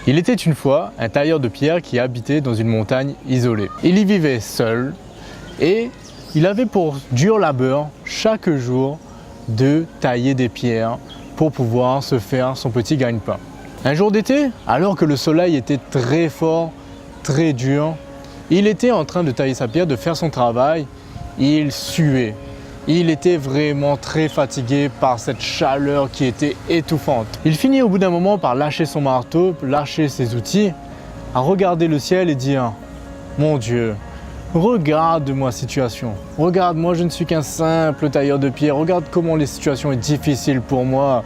Il était une fois un tailleur de pierre qui habitait dans une montagne isolée. Il y vivait seul et il avait pour dur labeur chaque jour de tailler des pierres pour pouvoir se faire son petit gagne-pain. Un jour d'été, alors que le soleil était très fort, très dur, il était en train de tailler sa pierre, de faire son travail. Il suait. Il était vraiment très fatigué par cette chaleur qui était étouffante. Il finit au bout d'un moment par lâcher son marteau, lâcher ses outils, à regarder le ciel et dire « Mon Dieu, regarde ma situation. Regarde, moi je ne suis qu'un simple tailleur de pierre. Regarde comment les situations sont difficiles pour moi.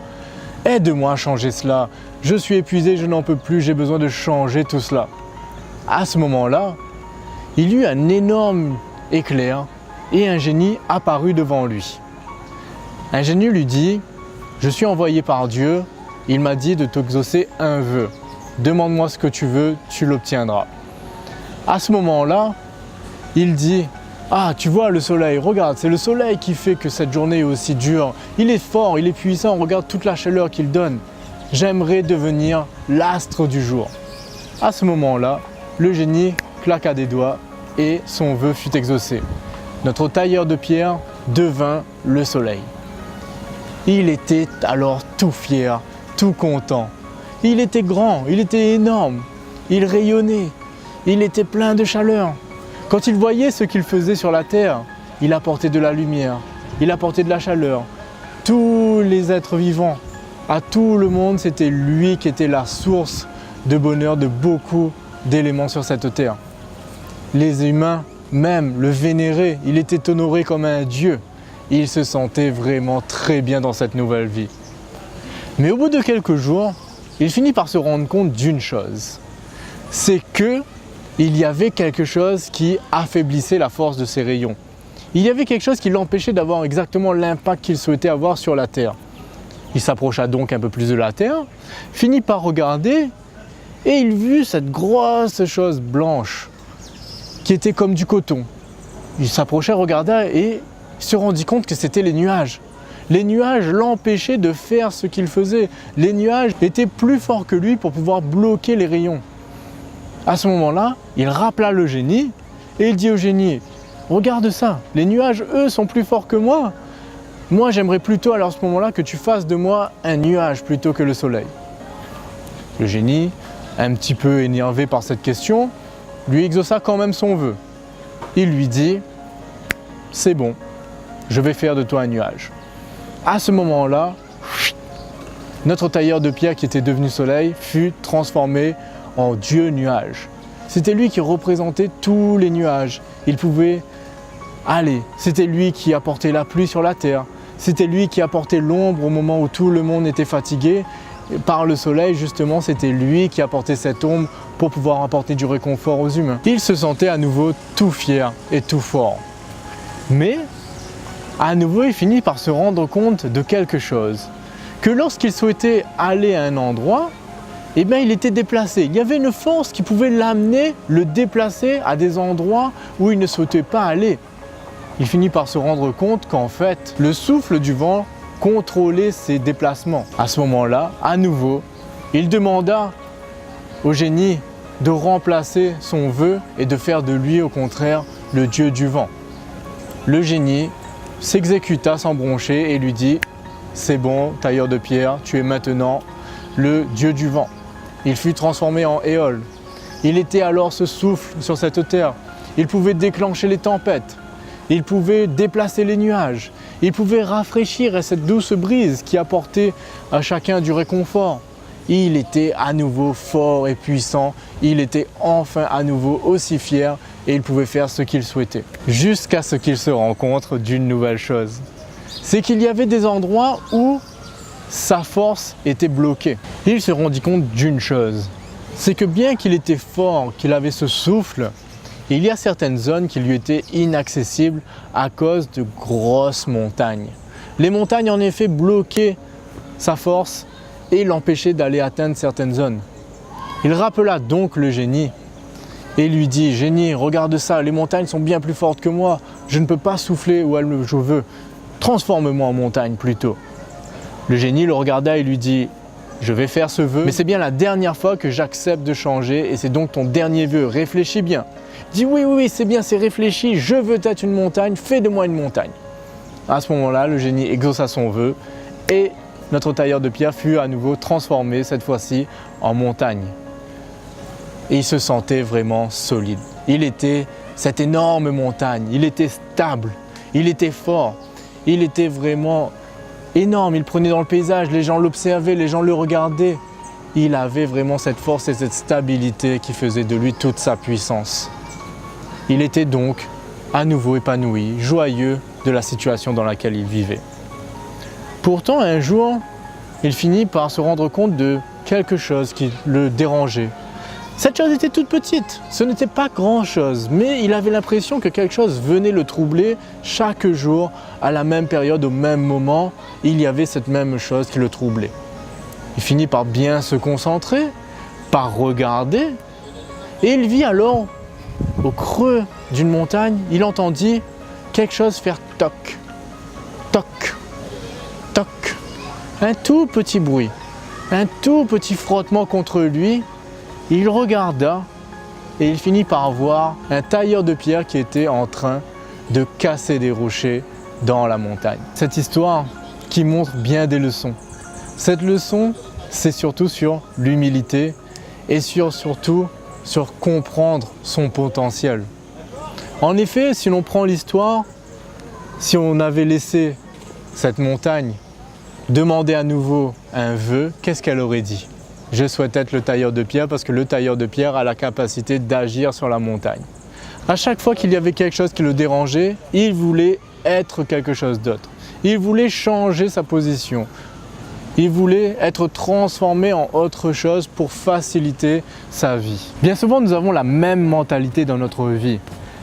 Aide-moi à changer cela. Je suis épuisé, je n'en peux plus, j'ai besoin de changer tout cela. » À ce moment-là, il y eut un énorme éclair et un génie apparut devant lui. Un génie lui dit « Je suis envoyé par Dieu, il m'a dit de t'exaucer un vœu. Demande-moi ce que tu veux, tu l'obtiendras. » À ce moment-là, il dit « Ah, tu vois le soleil, regarde, c'est le soleil qui fait que cette journée est aussi dure. Il est fort, il est puissant, regarde toute la chaleur qu'il donne. J'aimerais devenir l'astre du jour. » À ce moment-là, le génie claqua des doigts et son vœu fut exaucé. Notre tailleur de pierre devint le soleil. Il était alors tout fier, tout content. Il était grand, il était énorme, il rayonnait, il était plein de chaleur. Quand il voyait ce qu'il faisait sur la terre, il apportait de la lumière, il apportait de la chaleur. Tous les êtres vivants, à tout le monde, c'était lui qui était la source de bonheur de beaucoup d'éléments sur cette terre. Les humains même le vénéraient, il était honoré comme un dieu. Il se sentait vraiment très bien dans cette nouvelle vie. Mais au bout de quelques jours, il finit par se rendre compte d'une chose. C'est qu'il y avait quelque chose qui affaiblissait la force de ses rayons. Il y avait quelque chose qui l'empêchait d'avoir exactement l'impact qu'il souhaitait avoir sur la Terre. Il s'approcha donc un peu plus de la Terre, finit par regarder et il vit cette grosse chose blanche qui était comme du coton. Il s'approcha, regarda et se rendit compte que c'était les nuages. Les nuages l'empêchaient de faire ce qu'il faisait. Les nuages étaient plus forts que lui pour pouvoir bloquer les rayons. À ce moment-là, il rappela le génie et il dit au génie « Regarde ça, les nuages, eux, sont plus forts que moi. Moi, j'aimerais plutôt alors à ce moment-là que tu fasses de moi un nuage plutôt que le soleil. » Le génie, un petit peu énervé par cette question, lui exauça quand même son vœu. Il lui dit « C'est bon, je vais faire de toi un nuage. » À ce moment-là, notre tailleur de pierre qui était devenu soleil fut transformé en Dieu nuage. C'était lui qui représentait tous les nuages. Il pouvait aller. C'était lui qui apportait la pluie sur la terre. C'était lui qui apportait l'ombre au moment où tout le monde était fatigué. Et par le soleil, justement, c'était lui qui apportait cette ombre pour pouvoir apporter du réconfort aux humains. Il se sentait à nouveau tout fier et tout fort. Mais, à nouveau, il finit par se rendre compte de quelque chose. Que lorsqu'il souhaitait aller à un endroit, eh bien, il était déplacé. Il y avait une force qui pouvait l'amener, le déplacer à des endroits où il ne souhaitait pas aller. Il finit par se rendre compte qu'en fait, le souffle du vent contrôlait ses déplacements. À ce moment-là, à nouveau, il demanda au génie de remplacer son vœu et de faire de lui, au contraire, le dieu du vent. Le génie s'exécuta sans broncher et lui dit « C'est bon, tailleur de pierre, tu es maintenant le dieu du vent. » Il fut transformé en Éole. Il était alors ce souffle sur cette terre. Il pouvait déclencher les tempêtes. Il pouvait déplacer les nuages. Il pouvait rafraîchir cette douce brise qui apportait à chacun du réconfort. Il était à nouveau fort et puissant. Il était enfin à nouveau aussi fier et il pouvait faire ce qu'il souhaitait. Jusqu'à ce qu'il se rencontre d'une nouvelle chose. C'est qu'il y avait des endroits où sa force était bloquée. Il se rendit compte d'une chose. C'est que bien qu'il était fort, qu'il avait ce souffle, il y a certaines zones qui lui étaient inaccessibles à cause de grosses montagnes. Les montagnes en effet bloquaient sa force et l'empêchaient d'aller atteindre certaines zones. Il rappela donc le génie et lui dit « Génie, regarde ça, les montagnes sont bien plus fortes que moi, je ne peux pas souffler où je veux, transforme-moi en montagne plutôt. » Le génie le regarda et lui dit je vais faire ce vœu, mais c'est bien la dernière fois que j'accepte de changer et c'est donc ton dernier vœu. Réfléchis bien. Dis oui, c'est bien, c'est réfléchi, je veux être une montagne, fais de moi une montagne. À ce moment-là, le génie exauça son vœu et notre tailleur de pierre fut à nouveau transformé, cette fois-ci, en montagne. Et il se sentait vraiment solide. Il était cette énorme montagne, il était stable, il était fort, il était vraiment énorme. Il prenait dans le paysage, les gens l'observaient, les gens le regardaient. Il avait vraiment cette force et cette stabilité qui faisait de lui toute sa puissance. Il était donc à nouveau épanoui, joyeux de la situation dans laquelle il vivait. Pourtant, un jour, il finit par se rendre compte de quelque chose qui le dérangeait. Cette chose était toute petite, ce n'était pas grand-chose, mais il avait l'impression que quelque chose venait le troubler chaque jour, à la même période, au même moment, il y avait cette même chose qui le troublait. Il finit par bien se concentrer, par regarder, et il vit alors, au creux d'une montagne, il entendit quelque chose faire toc, toc, toc, un tout petit bruit, un tout petit frottement contre lui. Il regarda et il finit par voir un tailleur de pierre qui était en train de casser des rochers dans la montagne. Cette histoire qui montre bien des leçons. Cette leçon, c'est surtout sur l'humilité et surtout sur comprendre son potentiel. En effet, si l'on prend l'histoire, si on avait laissé cette montagne demander à nouveau un vœu, qu'est-ce qu'elle aurait dit ? Je souhaite être le tailleur de pierre parce que le tailleur de pierre a la capacité d'agir sur la montagne. À chaque fois qu'il y avait quelque chose qui le dérangeait, il voulait être quelque chose d'autre. Il voulait changer sa position. Il voulait être transformé en autre chose pour faciliter sa vie. Bien souvent, nous avons la même mentalité dans notre vie.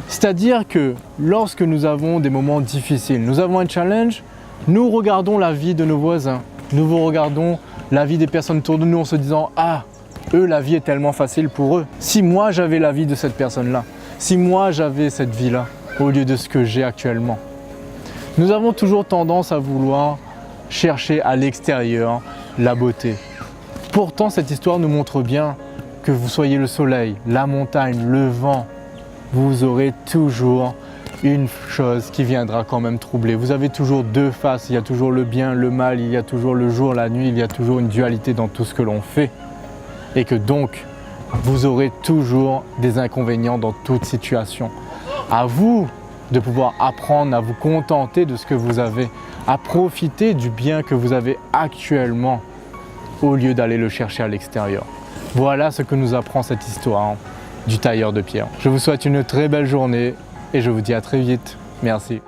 C'est-à-dire que lorsque nous avons des moments difficiles, nous avons un challenge, nous regardons la vie de nos voisins. Nous regardons la vie des personnes autour de nous en se disant « Ah, eux, la vie est tellement facile pour eux. Si moi, j'avais la vie de cette personne-là, si moi, j'avais cette vie-là, au lieu de ce que j'ai actuellement. » Nous avons toujours tendance à vouloir chercher à l'extérieur la beauté. Pourtant, cette histoire nous montre bien que vous soyez le soleil, la montagne, le vent, vous aurez toujours une chose qui viendra quand même troubler. Vous avez toujours deux faces, il y a toujours le bien, le mal, il y a toujours le jour, la nuit, il y a toujours une dualité dans tout ce que l'on fait. Et que donc, vous aurez toujours des inconvénients dans toute situation. À vous de pouvoir apprendre à vous contenter de ce que vous avez, à profiter du bien que vous avez actuellement, au lieu d'aller le chercher à l'extérieur. Voilà ce que nous apprend cette histoire du tailleur de pierre. Je vous souhaite une très belle journée et je vous dis à très vite. Merci.